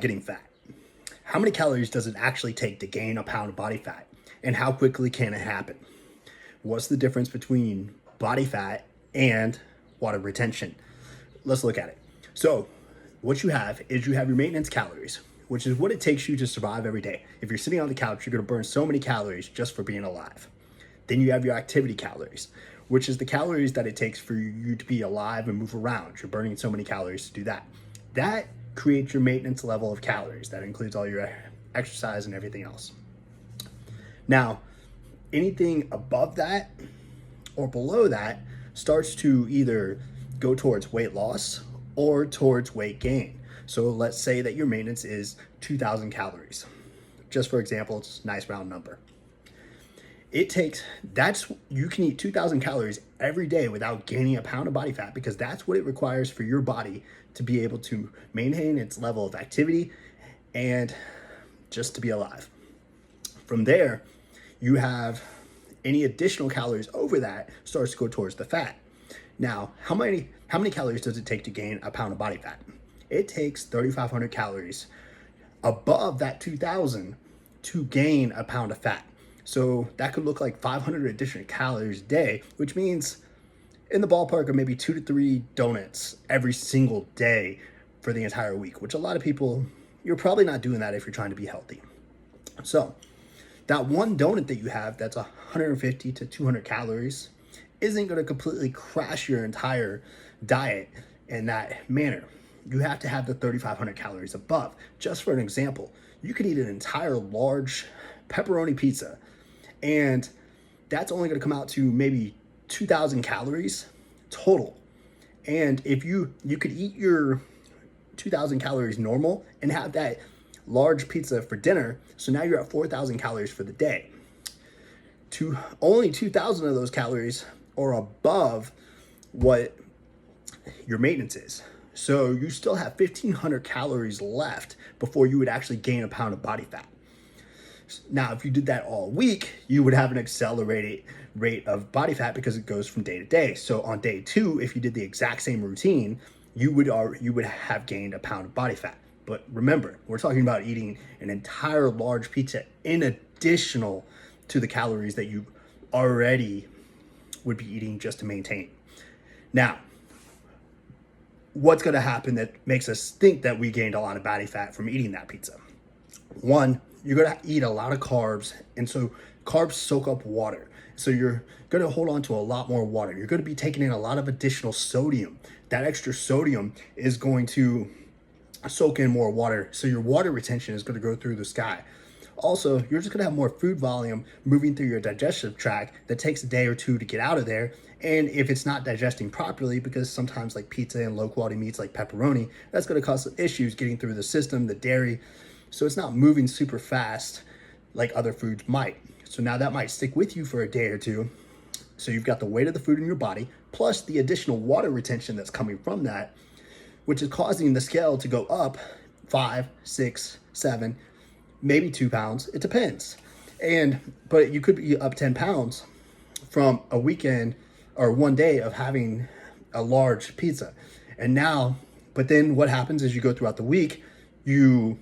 Getting fat. How many calories does it actually take to gain a pound of body fat? And how quickly can it happen? What's the difference between body fat and water retention? Let's look at it. So what you have is you have your maintenance calories, which is what it takes you to survive every day. If you're sitting on the couch, you're going to burn so many calories just for being alive. Then you have your activity calories, which is the calories that it takes for you to be alive and move around. You're burning so many calories to do that. That creates your maintenance level of calories. That includes all your exercise and everything else. Now, anything above that or below that starts to either go towards weight loss or towards weight gain. So let's say that your maintenance is 2,000 calories. Just for example, it's a nice round number. You can eat 2,000 calories every day without gaining a pound of body fat, because that's what it requires for your body to be able to maintain its level of activity and just to be alive. From there, you have any additional calories over that starts to go towards the fat. Now, how many calories does it take to gain a pound of body fat? It takes 3,500 calories above that 2,000 to gain a pound of fat. So that could look like 500 additional calories a day, which means in the ballpark of maybe 2 to 3 donuts every single day for the entire week, which a lot of people, you're probably not doing that if you're trying to be healthy. So that one donut that you have that's 150 to 200 calories isn't going to completely crash your entire diet in that manner. You have to have the 3,500 calories above. Just for an example, you could eat an entire large pepperoni pizza, and that's only going to come out to maybe 2,000 calories total. And if you could eat your 2,000 calories normal and have that large pizza for dinner, so now you're at 4,000 calories for the day. Only 2,000 of those calories are above what your maintenance is. So you still have 1,500 calories left before you would actually gain a pound of body fat. Now, if you did that all week, you would have an accelerated rate of body fat because it goes from day to day. So on day 2, if you did the exact same routine, you would have gained a pound of body fat. But remember, we're talking about eating an entire large pizza in additional to the calories that you already would be eating just to maintain. Now, what's going to happen that makes us think that we gained a lot of body fat from eating that pizza? One, you're going to eat a lot of carbs, and so carbs soak up water. So you're going to hold on to a lot more water. You're going to be taking in a lot of additional sodium. That extra sodium is going to soak in more water, so your water retention is going to go through the sky. Also, you're just going to have more food volume moving through your digestive tract that takes a day or two to get out of there. And if it's not digesting properly, because sometimes like pizza and low quality meats like pepperoni, that's going to cause some issues getting through the system, the dairy. So it's not moving super fast like other foods might. So now that might stick with you for a day or two. So you've got the weight of the food in your body, plus the additional water retention that's coming from that, which is causing the scale to go up 5, 6, 7, maybe 2 pounds. It depends. But you could be up 10 pounds from a weekend or one day of having a large pizza. But then what happens is you go throughout the week, you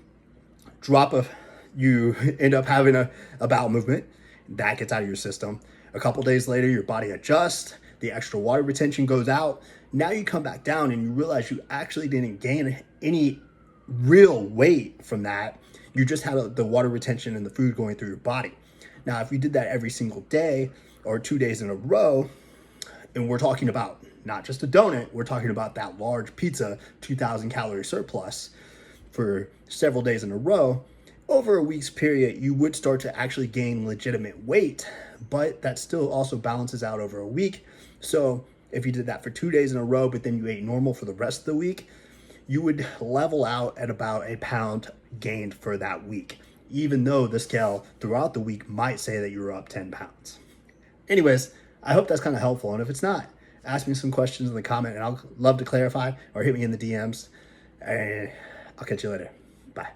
end up having a bowel movement that gets out of your system. A couple days later, your body adjusts, the extra water retention goes out. Now you come back down and you realize you actually didn't gain any real weight from that. You just had the water retention and the food going through your body. Now, if you did that every single day or 2 days in a row, and we're talking about not just a donut, we're talking about that large pizza, 2,000 calorie surplus for several days in a row, over a week's period, you would start to actually gain legitimate weight, but that still also balances out over a week. So if you did that for 2 days in a row, but then you ate normal for the rest of the week, you would level out at about a pound gained for that week, even though the scale throughout the week might say that you were up 10 pounds. Anyways, I hope that's kind of helpful. And if it's not, ask me some questions in the comment and I'll love to clarify, or hit me in the DMs. And I'll catch you later. Bye.